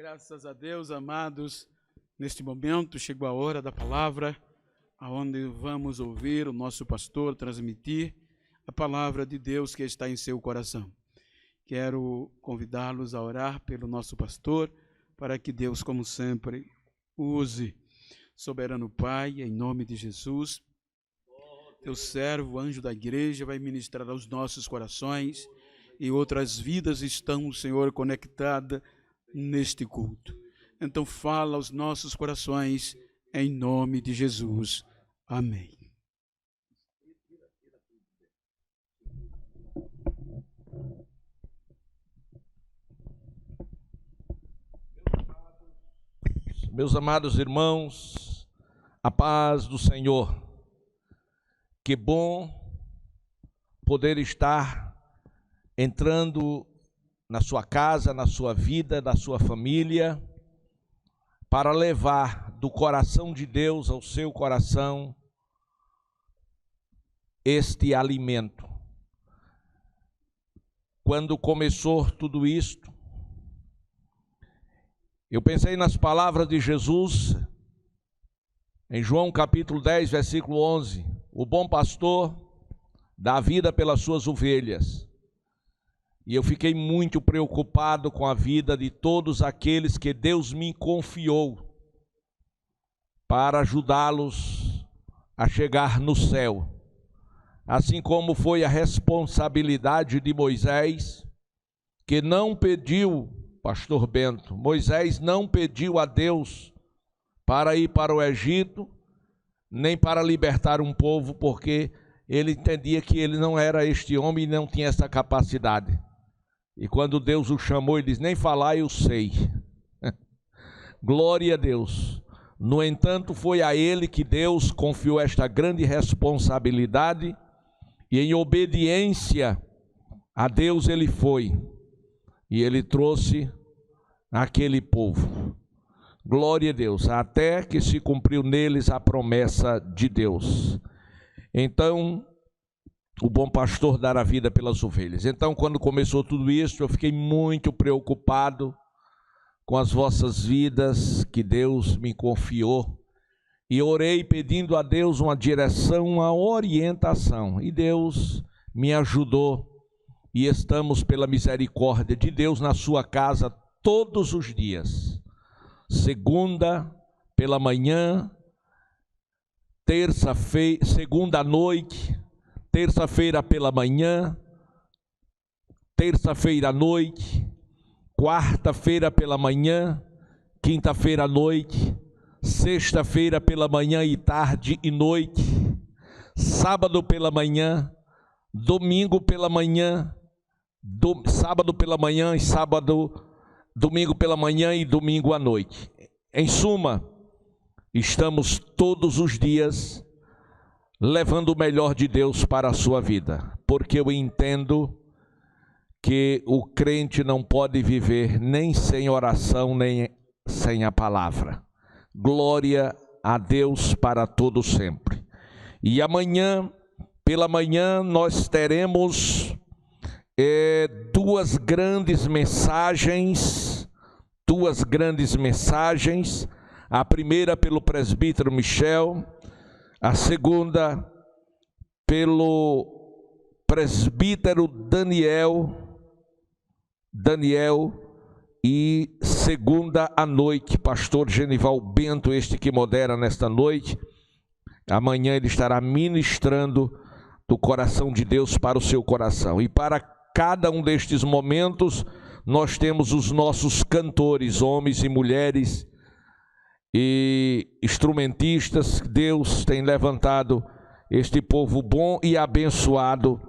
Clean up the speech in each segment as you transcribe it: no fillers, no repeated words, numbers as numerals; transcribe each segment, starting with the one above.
Graças a Deus, amados, neste momento chegou a hora da palavra, onde vamos ouvir o nosso pastor transmitir a palavra de Deus que está em seu coração. Quero convidá-los a orar pelo nosso pastor, para que Deus, como sempre, use. Soberano Pai, em nome de Jesus, teu servo, anjo da igreja, vai ministrar aos nossos corações e outras vidas estão, Senhor, conectadas neste culto. Então fala aos nossos corações, em nome de Jesus. Amém. Meus amados irmãos, a paz do Senhor. Que bom poder estar entrando na sua casa, na sua vida, na sua família, para levar do coração de Deus ao seu coração este alimento. Quando começou tudo isto, eu pensei nas palavras de Jesus, em João capítulo 10, versículo 11, o bom pastor dá a vida pelas suas ovelhas. E eu fiquei muito preocupado com a vida de todos aqueles que Deus me confiou para ajudá-los a chegar no céu. Assim como foi a responsabilidade de Moisés, que não pediu, pastor Bento, Moisés não pediu a Deus para ir para o Egito, nem para libertar um povo, porque ele entendia que ele não era este homem e não tinha essa capacidade. E quando Deus o chamou, ele disse, nem falar eu sei. Glória a Deus. No entanto, foi a ele que Deus confiou esta grande responsabilidade, e em obediência a Deus ele foi, e ele trouxe aquele povo. Glória a Deus, até que se cumpriu neles a promessa de Deus. Então, o bom pastor dar a vida pelas ovelhas. Então, quando começou tudo isso, eu fiquei muito preocupado com as vossas vidas que Deus me confiou. E orei pedindo a Deus uma direção, uma orientação. E Deus me ajudou. E estamos, pela misericórdia de Deus, na sua casa todos os dias. Segunda pela manhã, terça-feira, segunda à noite, terça-feira pela manhã, terça-feira à noite, quarta-feira pela manhã, quinta-feira à noite, sexta-feira pela manhã e tarde e noite, sábado pela manhã, domingo pela manhã, sábado pela manhã e domingo pela manhã e domingo à noite. Em suma, estamos todos os dias levando o melhor de Deus para a sua vida, porque eu entendo que o crente não pode viver nem sem oração, nem sem a palavra. Glória a Deus para todo sempre. E amanhã, pela manhã, nós teremos duas grandes mensagens, a primeira pelo presbítero Michel, a segunda pelo presbítero Daniel, e segunda à noite, pastor Genival Bento, este que modera nesta noite. Amanhã ele estará ministrando do coração de Deus para o seu coração. E para cada um destes momentos, nós temos os nossos cantores, homens e mulheres, e instrumentistas. Deus tem levantado este povo bom e abençoado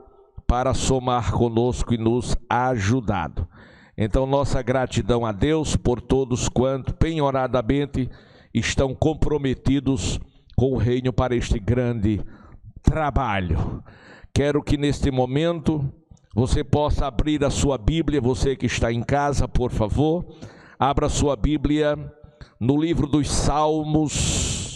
para somar conosco e nos ajudado. Então, nossa gratidão a Deus por todos quanto penhoradamente estão comprometidos com o reino para este grande trabalho. Quero que neste momento você possa abrir a sua Bíblia, você que está em casa, por favor, abra a sua Bíblia no livro dos Salmos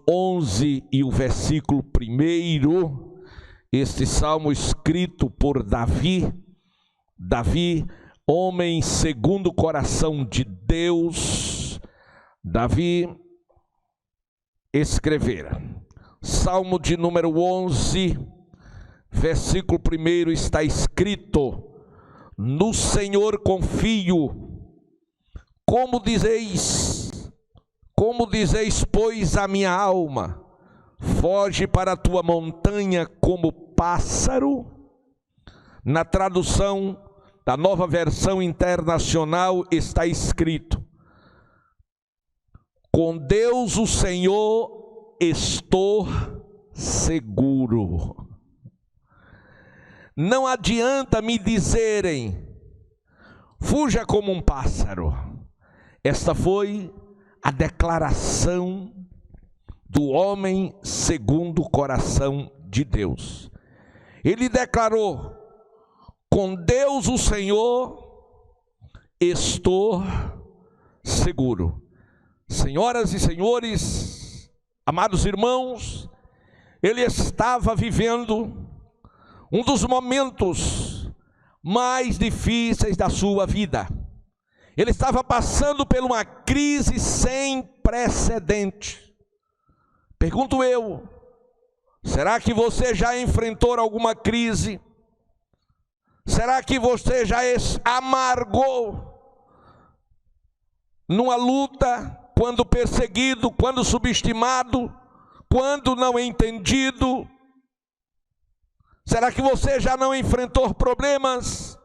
11 e o versículo 1, este salmo escrito por Davi, homem segundo o coração de Deus, Davi escrevera. Salmo de número 11, versículo 1 está escrito: no Senhor confio. Como dizeis, pois, a minha alma, foge para a tua montanha como pássaro. Na tradução da Nova Versão Internacional está escrito: com Deus o Senhor estou seguro. Não adianta me dizerem, fuja como um pássaro. Esta foi a declaração do homem segundo o coração de Deus. Ele declarou: com Deus o Senhor estou seguro. Senhoras e senhores, amados irmãos, ele estava vivendo um dos momentos mais difíceis da sua vida. Ele estava passando por uma crise sem precedente. Pergunto eu, será que você já enfrentou alguma crise? Será que você já amargou numa luta, quando perseguido, quando subestimado, quando não entendido? Será que você já não enfrentou problemas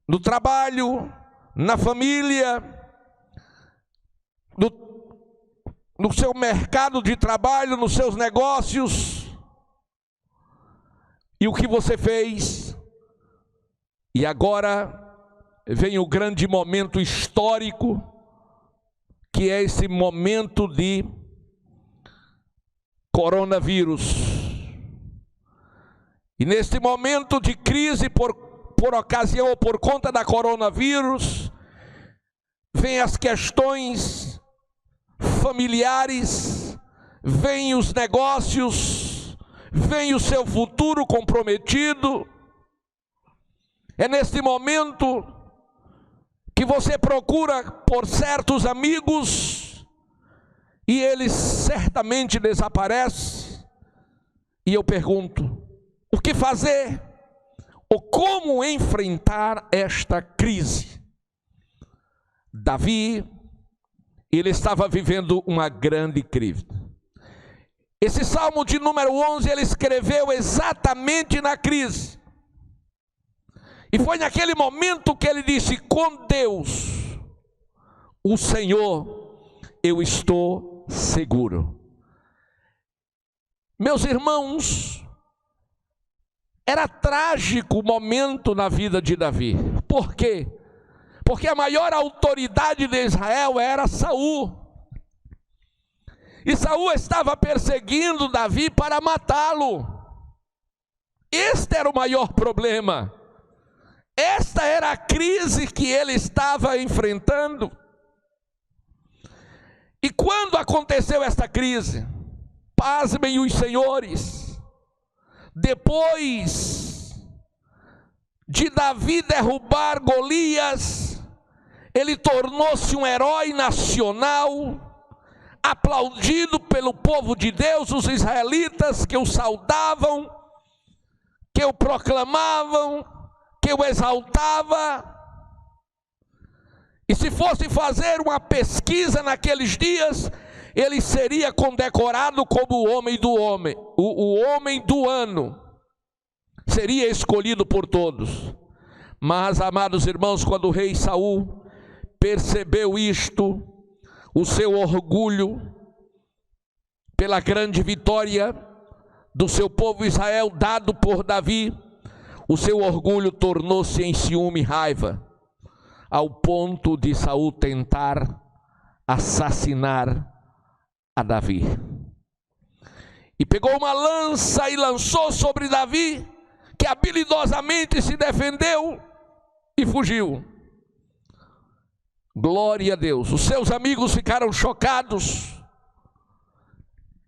no trabalho, na família, no seu mercado de trabalho, nos seus negócios? E o que você fez? E agora vem o grande momento histórico, que é esse momento de coronavírus. E neste momento de crise por ocasião ou por conta da coronavírus, vem as questões familiares, vem os negócios, vem o seu futuro comprometido. É neste momento que você procura por certos amigos e eles certamente desaparecem. E eu pergunto, o que fazer? Ou como enfrentar esta crise? Davi, ele estava vivendo uma grande crise. Esse Salmo de número 11, ele escreveu exatamente na crise. E foi naquele momento que ele disse: com Deus, o Senhor, eu estou seguro. Meus irmãos, era trágico o momento na vida de Davi. Por quê? Porque a maior autoridade de Israel era Saul. E Saul estava perseguindo Davi para matá-lo. Este era o maior problema. Esta era a crise que ele estava enfrentando. E quando aconteceu esta crise, pasmem os senhores, depois de Davi derrubar Golias, ele tornou-se um herói nacional, aplaudido pelo povo de Deus, os israelitas que o saudavam, que o proclamavam, que o exaltava. E se fosse fazer uma pesquisa naqueles dias, ele seria condecorado como o homem do ano, seria escolhido por todos. Mas, amados irmãos, quando o rei Saul percebeu isto, o seu orgulho pela grande vitória do seu povo Israel dado por Davi, o seu orgulho tornou-se em ciúme e raiva, ao ponto de Saul tentar assassinar a Davi. E pegou uma lança e lançou sobre Davi, que habilidosamente se defendeu e fugiu. Glória a Deus. Os seus amigos ficaram chocados,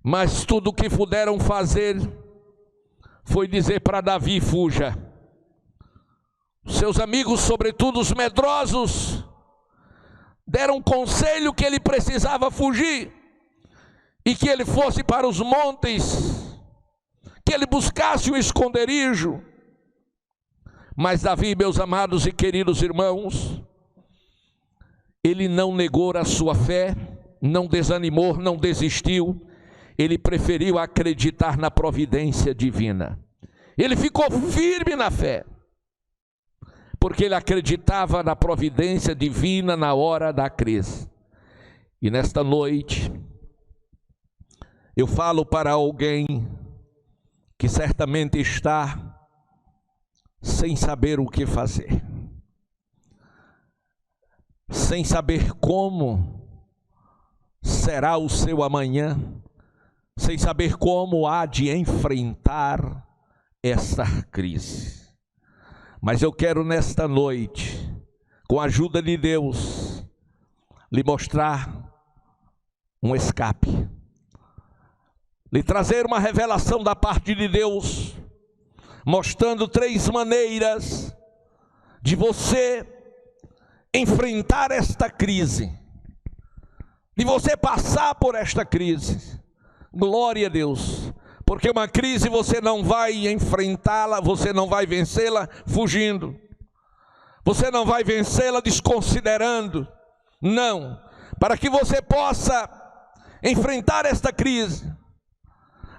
mas tudo o que puderam fazer foi dizer para Davi: fuja. Seus amigos, sobretudo os medrosos, deram conselho que ele precisava fugir e que ele fosse para os montes, que ele buscasse um esconderijo. Mas Davi, meus amados e queridos irmãos, ele não negou a sua fé, não desanimou, não desistiu. Ele preferiu acreditar na providência divina. Ele ficou firme na fé, porque ele acreditava na providência divina na hora da crise. E nesta noite, eu falo para alguém que certamente está sem saber o que fazer, sem saber como será o seu amanhã, sem saber como há de enfrentar esta crise. Mas eu quero nesta noite, com a ajuda de Deus, lhe mostrar um escape, lhe trazer uma revelação da parte de Deus, mostrando 3 maneiras de você enfrentar esta crise, de você passar por esta crise. Glória a Deus, porque uma crise você não vai enfrentá-la, você não vai vencê-la fugindo, você não vai vencê-la desconsiderando. Não, para que você possa enfrentar esta crise,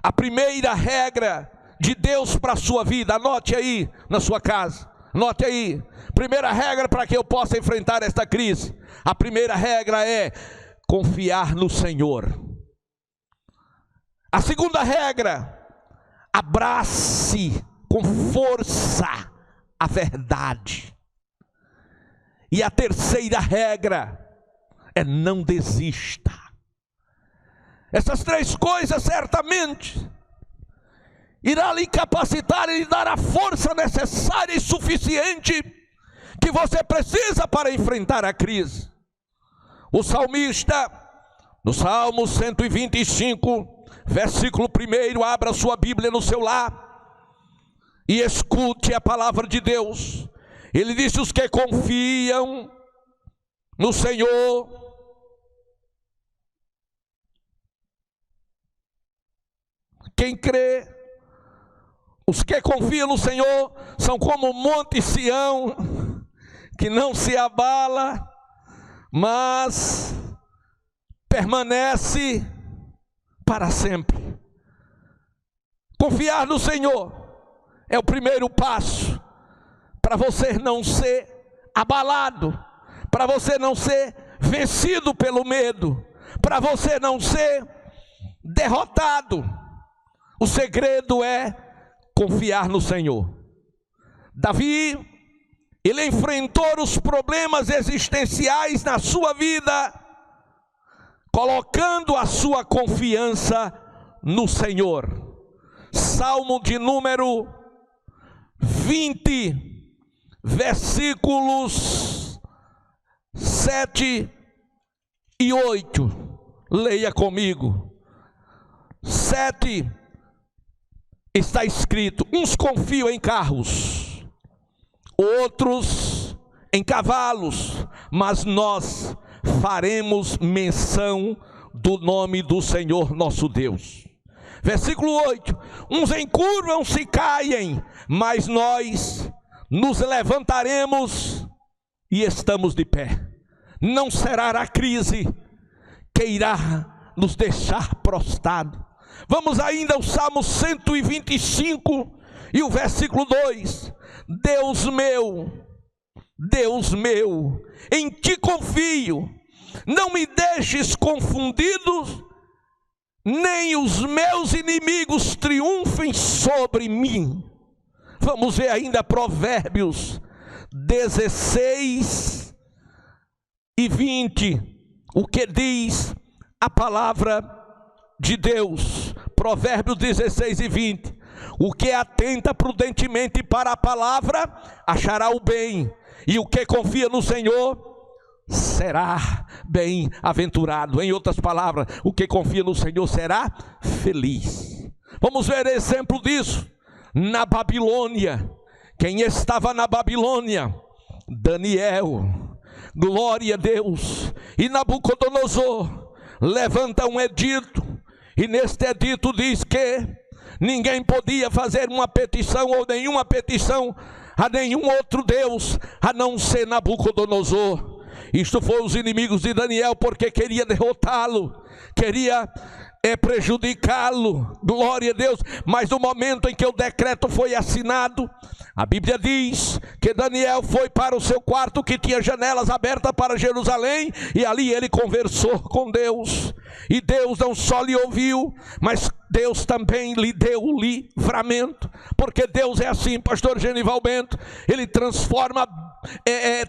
a primeira regra de Deus para a sua vida, anote aí na sua casa, anote aí. Primeira regra para que eu possa enfrentar esta crise, a primeira regra é confiar no Senhor. A segunda regra, abrace com força a verdade. E a terceira regra é não desista. Essas 3 coisas certamente irá lhe capacitar e lhe dar a força necessária e suficiente que você precisa para enfrentar a crise. O salmista, no Salmo 125, versículo 1, abra sua Bíblia no seu lar e escute a palavra de Deus. Ele disse: os que confiam no Senhor quem crê, os que confiam no Senhor são como o monte Sião, que não se abala, mas permanece para sempre. Confiar no Senhor é o primeiro passo para você não ser abalado, para você não ser vencido pelo medo, para você não ser derrotado. O segredo é confiar no Senhor. Davi, ele enfrentou os problemas existenciais na sua vida, colocando a sua confiança no Senhor. Salmo de número 20, versículos 7 e 8. Leia comigo. 7 está escrito: uns confiam em carros, outros em cavalos, mas nós faremos menção do nome do Senhor nosso Deus. Versículo 8: uns encurvam-se e caem, mas nós nos levantaremos e estamos de pé. Não será a crise que irá nos deixar prostrado. Vamos ainda ao Salmo 125 e o versículo 2: Deus meu, em ti confio, não me deixes confundido, nem os meus inimigos triunfem sobre mim. Vamos ver ainda Provérbios 16 e 20, o que diz a palavra de Deus. Provérbios 16 e 20: o que atenta prudentemente para a palavra achará o bem, e o que confia no Senhor será bem-aventurado. Em outras palavras, o que confia no Senhor será feliz. Vamos ver exemplo disso na Babilônia, Quem estava na Babilônia? Daniel. Glória a Deus. E Nabucodonosor levanta um edito, e neste edito diz que ninguém podia fazer uma petição ou nenhuma petição a nenhum outro Deus a não ser Nabucodonosor. Isto foi os inimigos de Daniel, porque queria derrotá-lo, queria prejudicá-lo. Glória a Deus. Mas no momento em que o decreto foi assinado, a Bíblia diz que Daniel foi para o seu quarto, que tinha janelas abertas para Jerusalém, e ali ele conversou com Deus. E Deus não só lhe ouviu, mas Deus também lhe deu o livramento. Porque Deus é assim, pastor Genival Bento. Ele transforma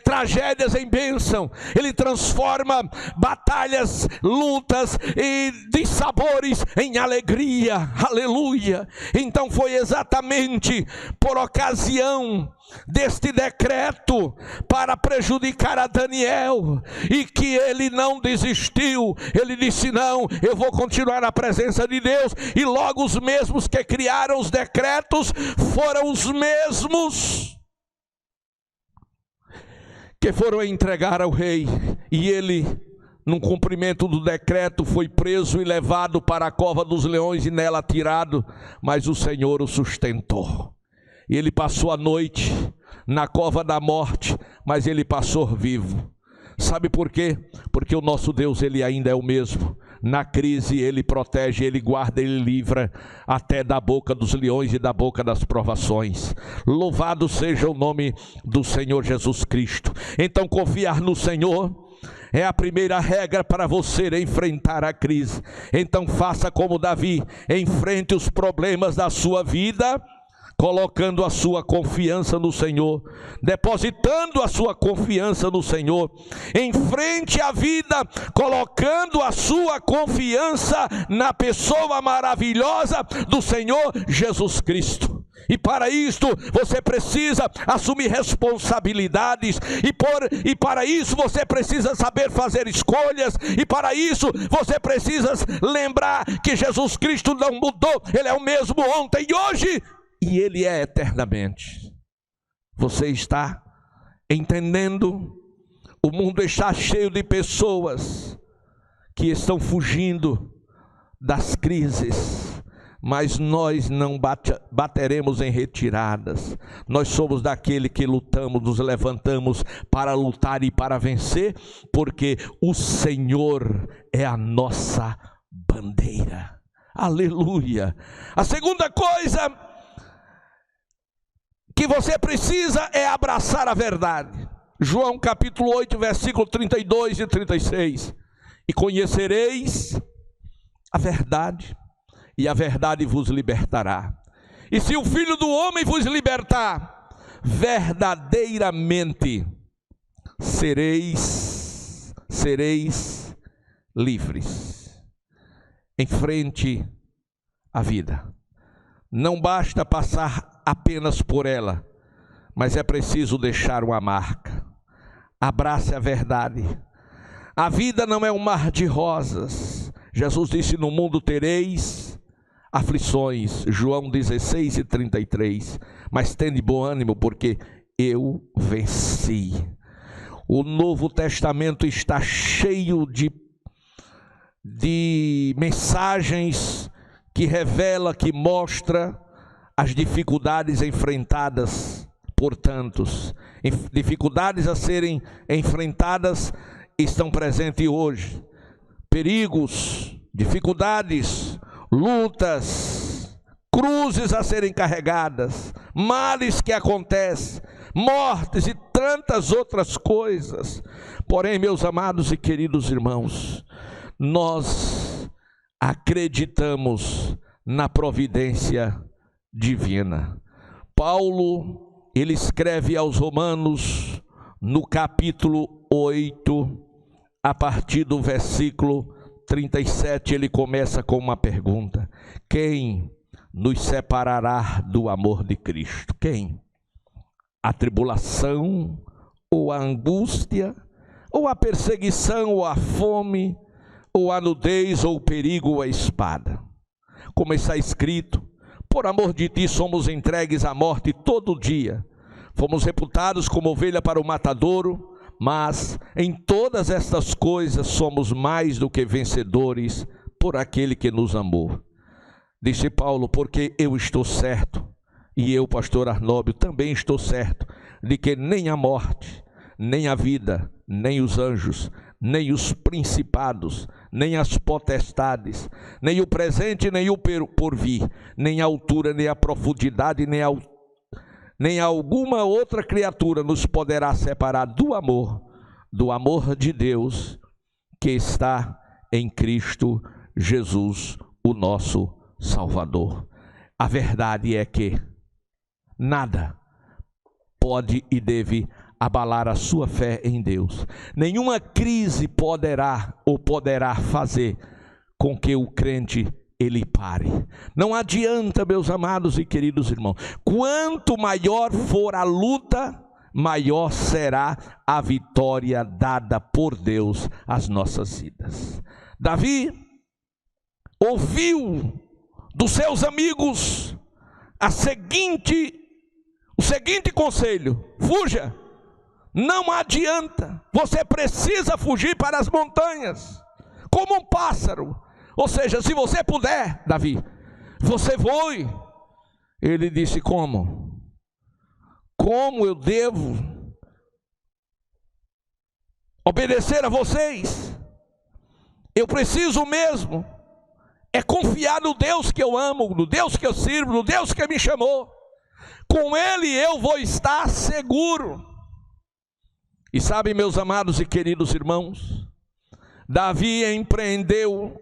tragédias em bênção. Ele transforma batalhas, lutas e dissabores em alegria. Aleluia. Então foi exatamente por ocasião deste decreto para prejudicar a Daniel, e que ele não desistiu. Ele disse: não, eu vou continuar na presença de Deus. E logo os mesmos que criaram os decretos foram os mesmos que foram entregar ao rei. E ele, no cumprimento do decreto, foi preso e levado para a cova dos leões e nela atirado, mas o Senhor o sustentou. E ele passou a noite na cova da morte, mas ele passou vivo. Sabe por quê? Porque o nosso Deus, ele ainda é o mesmo. Na crise ele protege, ele guarda, ele livra até da boca dos leões e da boca das provações. Louvado seja o nome do Senhor Jesus Cristo. Então confiar no Senhor é a primeira regra para você enfrentar a crise. Então faça como Davi, enfrente os problemas da sua vida, colocando a sua confiança no Senhor, depositando a sua confiança no Senhor. Enfrente a vida colocando a sua confiança na pessoa maravilhosa do Senhor Jesus Cristo. E para isto você precisa assumir responsabilidades, e para isso você precisa saber fazer escolhas, e para isso você precisa lembrar que Jesus Cristo não mudou. Ele é o mesmo ontem e hoje, e ele é eternamente. Você está entendendo? O mundo está cheio de pessoas que estão fugindo das crises, mas nós não bateremos em retiradas. Nós somos daquele que lutamos, nos levantamos para lutar e para vencer, porque o Senhor é a nossa bandeira. Aleluia. A segunda coisa que você precisa é abraçar a verdade. João capítulo 8, versículo 32 e 36. E conhecereis a verdade, e a verdade vos libertará. E se o Filho do Homem vos libertar, verdadeiramente sereis livres. Enfrente a vida. Não basta passar apenas por ela, mas é preciso deixar uma marca. Abrace a verdade. A vida não é um mar de rosas. Jesus disse: no mundo tereis aflições. João 16 e 33. Mas tende bom ânimo, porque eu venci. O Novo Testamento está cheio de mensagens que revela, que mostra as dificuldades enfrentadas por tantos. Dificuldades a serem enfrentadas estão presentes hoje. Perigos, dificuldades, lutas, cruzes a serem carregadas, males que acontecem, mortes e tantas outras coisas. Porém, meus amados e queridos irmãos, nós acreditamos na providência divina. Paulo, ele escreve aos Romanos no capítulo 8, a partir do versículo 37, ele começa com uma pergunta: quem nos separará do amor de Cristo? Quem? A tribulação, ou a angústia, ou a perseguição, ou a fome, ou a nudez, ou o perigo, ou a espada? Como está escrito: por amor de ti somos entregues à morte todo dia. fomos reputados como ovelha para o matadouro, mas em todas estas coisas somos mais do que vencedores por aquele que nos amou. Disse Paulo, porque eu estou certo, e eu, pastor Arnóbio, também estou certo, de que nem a morte, nem a vida, nem os anjos, nem os principados, nem as potestades, nem o presente, nem o porvir, nem a altura, nem a profundidade, nem alguma outra criatura nos poderá separar do amor de Deus que está em Cristo Jesus, o nosso Salvador. A verdade é que nada pode e deve abalar a sua fé em Deus. Nenhuma crise poderá fazer com que o crente ele pare. Não adianta, meus amados e queridos irmãos, quanto maior for a luta, maior será a vitória dada por Deus às nossas vidas. Davi ouviu dos seus amigos o seguinte conselho: fuja. Não adianta, você precisa fugir para as montanhas, como um pássaro. Ou seja, se você puder, Davi, você voe. Ele disse, como? Como eu devo obedecer a vocês? Eu preciso mesmo é confiar no Deus que eu amo, no Deus que eu sirvo, no Deus que me chamou. Com Ele eu vou estar seguro. E sabe, meus amados e queridos irmãos, Davi empreendeu,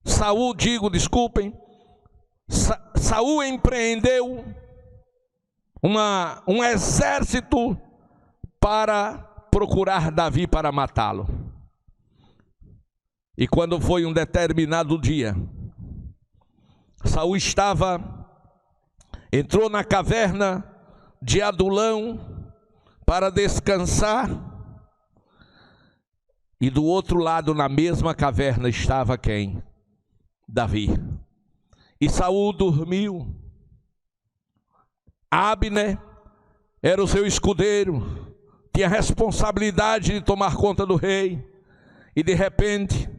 Saul empreendeu um exército para procurar Davi para matá-lo. E quando foi um determinado dia, Saul entrou na caverna de Adulão para descansar, e do outro lado, na mesma caverna, estava quem? Davi. E Saul dormiu. Abner era o seu escudeiro, tinha a responsabilidade de tomar conta do rei, e de repente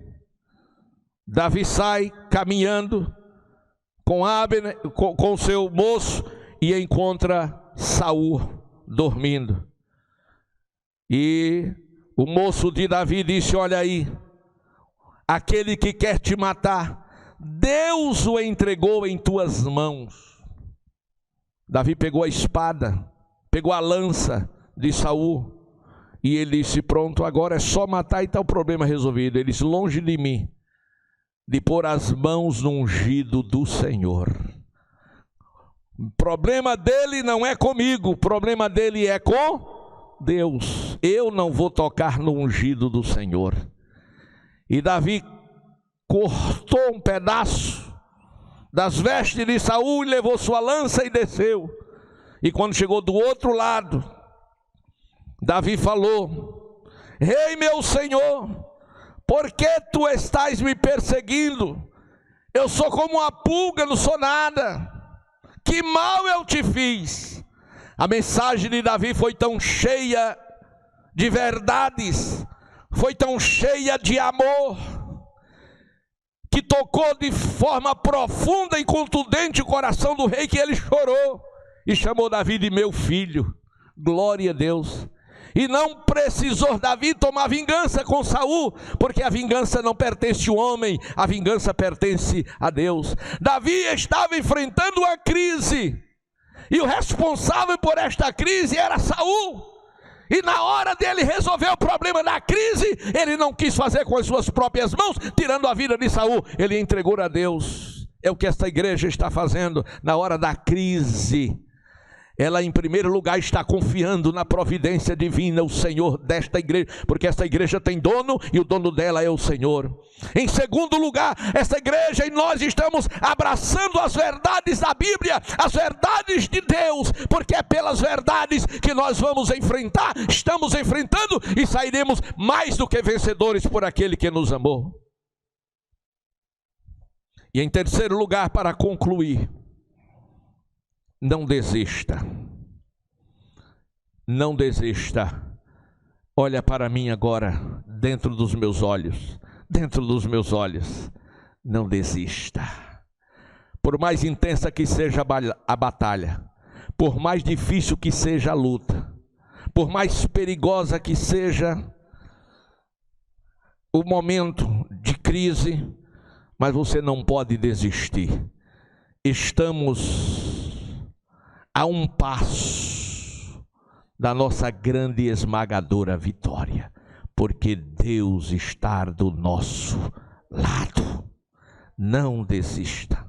Davi sai caminhando com Abner, com o seu moço, e encontra Saul dormindo. E o moço de Davi disse, olha aí, aquele que quer te matar, Deus o entregou em tuas mãos. Davi pegou a espada, pegou a lança de Saul, e ele disse, pronto, agora é só matar e está o problema resolvido. Ele disse, longe de mim de pôr as mãos no ungido do Senhor. O problema dele não é comigo, o problema dele é com Deus. Eu não vou tocar no ungido do Senhor. E Davi cortou um pedaço das vestes de Saul e levou sua lança e desceu. E quando chegou do outro lado, Davi falou, rei meu senhor, por que tu estás me perseguindo? Eu sou como uma pulga, não sou nada. Que mal eu te fiz? A mensagem de Davi foi tão cheia de verdades, foi tão cheia de amor, que tocou de forma profunda e contundente o coração do rei, que ele chorou e chamou Davi de meu filho. Glória a Deus. E não precisou Davi tomar vingança com Saul, porque a vingança não pertence ao homem, a vingança pertence a Deus. Davi estava enfrentando uma crise, e o responsável por esta crise era Saul. E na hora dele resolver o problema da crise, ele não quis fazer com as suas próprias mãos, tirando a vida de Saul, ele entregou a Deus. É o que esta igreja está fazendo na hora da crise. Ela em primeiro lugar está confiando na providência divina, o Senhor desta igreja, porque esta igreja tem dono e o dono dela é o Senhor. Em segundo lugar, esta igreja e nós estamos abraçando as verdades da Bíblia, as verdades de Deus, porque é pelas verdades que nós vamos enfrentar, estamos enfrentando e sairemos mais do que vencedores por aquele que nos amou. E em terceiro lugar, para concluir, não desista. não desista. Olha para mim agora, dentro dos meus olhos, não desista. Por mais intensa que seja a batalha, por mais difícil que seja a luta, por mais perigosa que seja o momento de crise, mas você não pode desistir. Estamos a um passo da nossa grande e esmagadora vitória, porque Deus está do nosso lado. Não desista.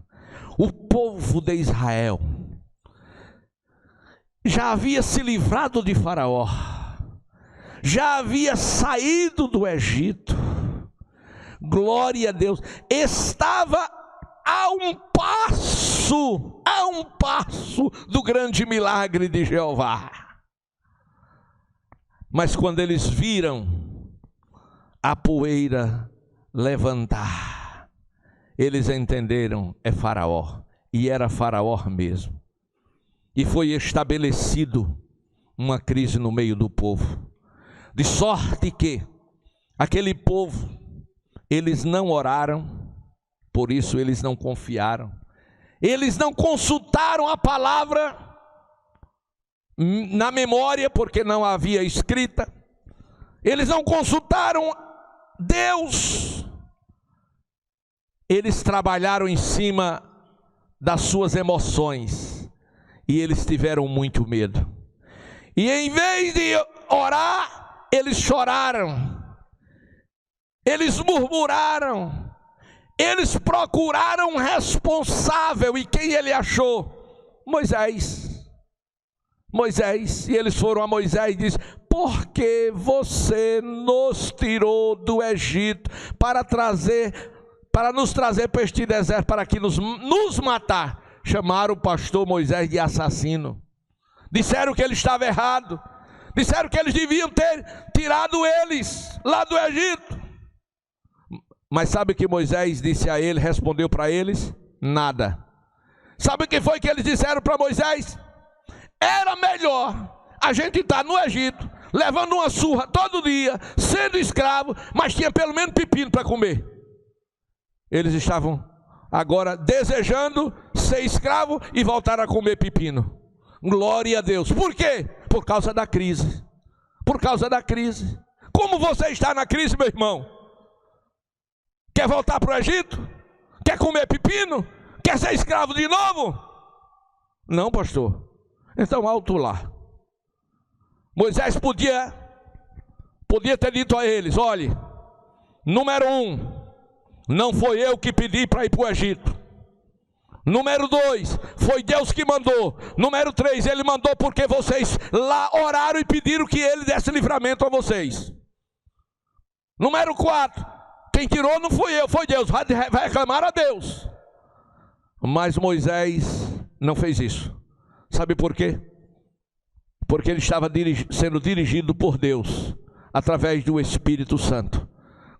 O povo de Israel já havia se livrado de Faraó, já havia saído do Egito. Glória a Deus, estava a um passo do grande milagre de Jeová. Mas quando eles viram a poeira levantar, eles entenderam, é Faraó, e era Faraó mesmo. E foi estabelecido uma crise no meio do povo, de sorte que aquele povo, eles não oraram, por isso eles não confiaram, eles não consultaram a palavra na memória, porque não havia escrita, eles não consultaram Deus, eles trabalharam em cima das suas emoções, e eles tiveram muito medo, e em vez de orar, eles choraram, eles murmuraram, eles procuraram um responsável, e quem ele achou? Moisés, e eles foram a Moisés e disse: porque você nos tirou do Egito para nos trazer para este deserto, para que nos matar? Chamaram o pastor Moisés de assassino, disseram que ele estava errado, disseram que eles deviam ter tirado eles lá do Egito. Mas sabe o que Moisés disse a ele, respondeu para eles? Nada. Sabe o que foi que eles disseram para Moisés? Era melhor a gente estar no Egito, levando uma surra todo dia, sendo escravo, mas tinha pelo menos pepino para comer. Eles estavam agora desejando ser escravo e voltar a comer pepino. Glória a Deus. Por quê? Por causa da crise. Por causa da crise. Como você está na crise, meu irmão? Quer voltar para o Egito? Quer comer pepino? Quer ser escravo de novo? Não, pastor. Então alto lá. Moisés podia ter dito a eles: olhe, número 1, não foi eu que pedi para ir para o Egito. Número 2, foi Deus que mandou. Número 3, ele mandou porque vocês lá oraram e pediram que ele desse livramento a vocês. Número 4, quem tirou não fui eu, foi Deus, vai reclamar a Deus. Mas Moisés não fez isso. Sabe por quê? Porque ele estava sendo dirigido por Deus, através do Espírito Santo.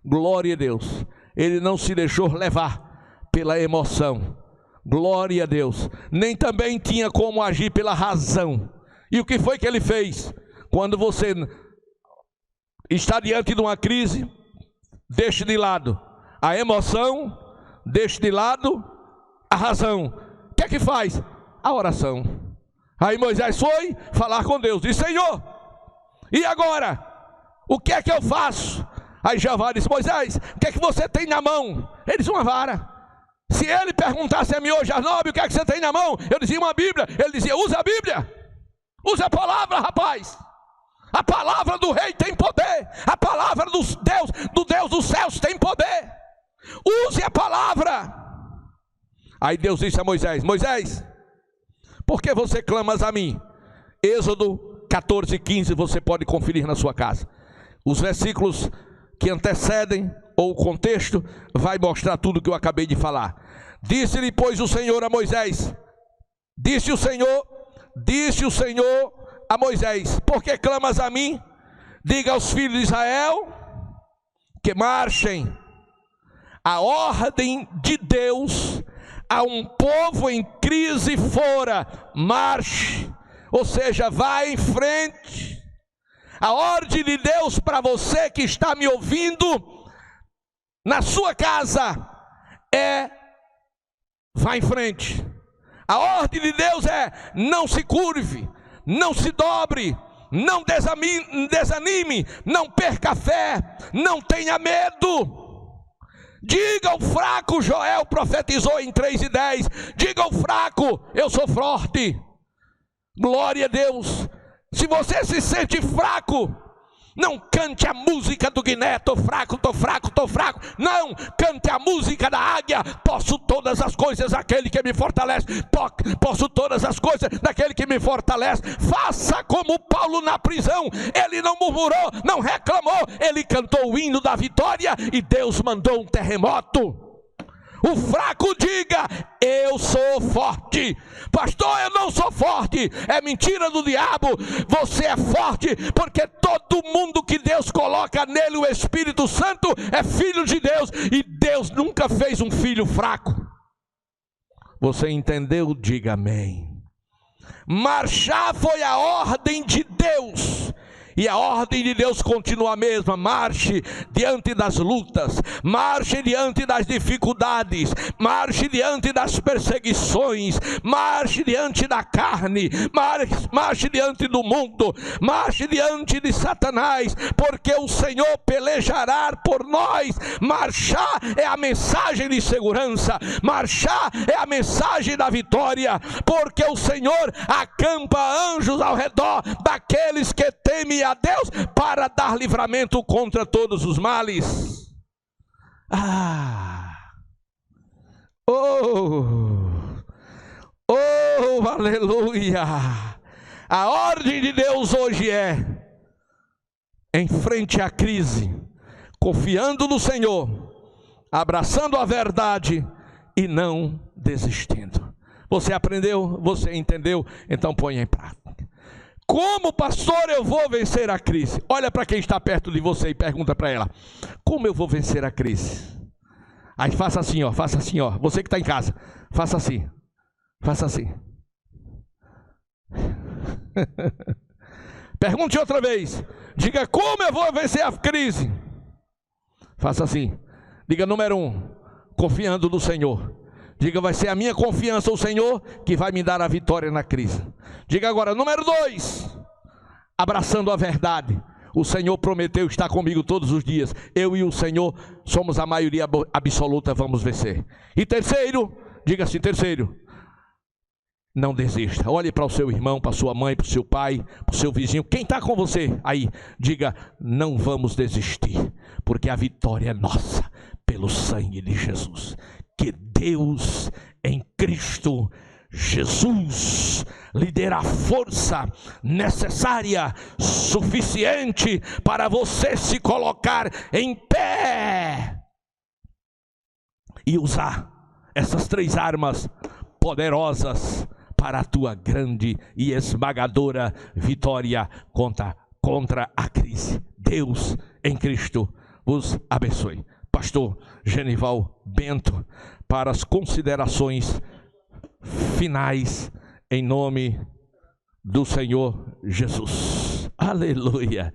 Glória a Deus. Ele não se deixou levar pela emoção. Glória a Deus. Nem também tinha como agir pela razão. E o que foi que ele fez? Quando você está diante de uma crise, deixe de lado a emoção, deixe de lado a razão. O que é que faz? A oração. Aí Moisés foi falar com Deus, disse: Senhor, e agora? O que é que eu faço? Aí Jeová disse: Moisés, o que é que você tem na mão? Ele disse: uma vara. Se ele perguntasse a mim hoje às 9, o que é que você tem na mão? Eu dizia: uma Bíblia. Ele dizia: usa a Bíblia, usa a palavra, rapaz. A palavra do rei tem poder, a palavra do Deus dos céus tem poder. Use a palavra. Aí Deus disse a Moisés: Moisés, por que você clamas a mim? Êxodo 14:15, você pode conferir na sua casa. Os versículos que antecedem, ou o contexto, vai mostrar tudo que eu acabei de falar. Disse-lhe, pois, o Senhor a Moisés, disse o Senhor a Moisés: por que clamas a mim? Diga aos filhos de Israel que marchem. A ordem de Deus a um povo em crise fora: marche. Ou seja, vai em frente. A ordem de Deus para você que está me ouvindo na sua casa é: vá em frente. A ordem de Deus é: não se curve, não se dobre, não desanime, não perca a fé, não tenha medo. Diga ao fraco, Joel profetizou em 3:10, diga ao fraco: eu sou forte. Glória a Deus. Se você se sente fraco, não cante a música do Guiné: tô fraco, tô fraco, tô fraco. Não, cante a música da águia: posso todas as coisas daquele que me fortalece. Posso todas as coisas daquele que me fortalece. Faça como Paulo na prisão. Ele não murmurou, não reclamou, ele cantou o hino da vitória e Deus mandou um terremoto. O fraco diga: eu sou forte. Pastor, eu não sou forte. É mentira do diabo. Você é forte porque todo mundo que Deus coloca nele, o Espírito Santo, é filho de Deus. E Deus nunca fez um filho fraco. Você entendeu? Diga amém. Marchar foi a ordem de Deus. E a ordem de Deus continua a mesma: marche diante das lutas, marche diante das dificuldades, marche diante das perseguições, marche diante da carne, marche diante do mundo, marche diante de Satanás, porque o Senhor pelejará por nós. Marchar é a mensagem de segurança, marchar é a mensagem da vitória, porque o Senhor acampa anjos ao redor daqueles que temem a Deus para dar livramento contra todos os males. Aleluia. A ordem de Deus hoje é: em frente à crise, confiando no Senhor, abraçando a verdade e não desistindo. Você aprendeu? Você entendeu? Então ponha em prática. Como, pastor, eu vou vencer a crise? Olha para quem está perto de você e pergunta para ela: como eu vou vencer a crise? Aí faça assim, ó, faça assim, ó. Você que está em casa, faça assim, faça assim. Pergunte outra vez. Diga: como eu vou vencer a crise? Faça assim. Diga: número 1, confiando no Senhor. Diga: vai ser a minha confiança no Senhor que vai me dar a vitória na crise. Diga agora: número 2, abraçando a verdade. O Senhor prometeu estar comigo todos os dias. Eu e o Senhor somos a maioria absoluta, vamos vencer. E terceiro, diga assim: terceiro, não desista. Olhe para o seu irmão, para a sua mãe, para o seu pai, para o seu vizinho, quem está com você aí. Diga: não vamos desistir, porque a vitória é nossa, pelo sangue de Jesus. Que Deus em Cristo Jesus lhe dê a força necessária, suficiente para você se colocar em pé e usar essas 3 armas poderosas para a tua grande e esmagadora vitória contra a crise. Deus em Cristo vos abençoe. Pastor Genival Bento, para as considerações finais, em nome do Senhor Jesus. Aleluia.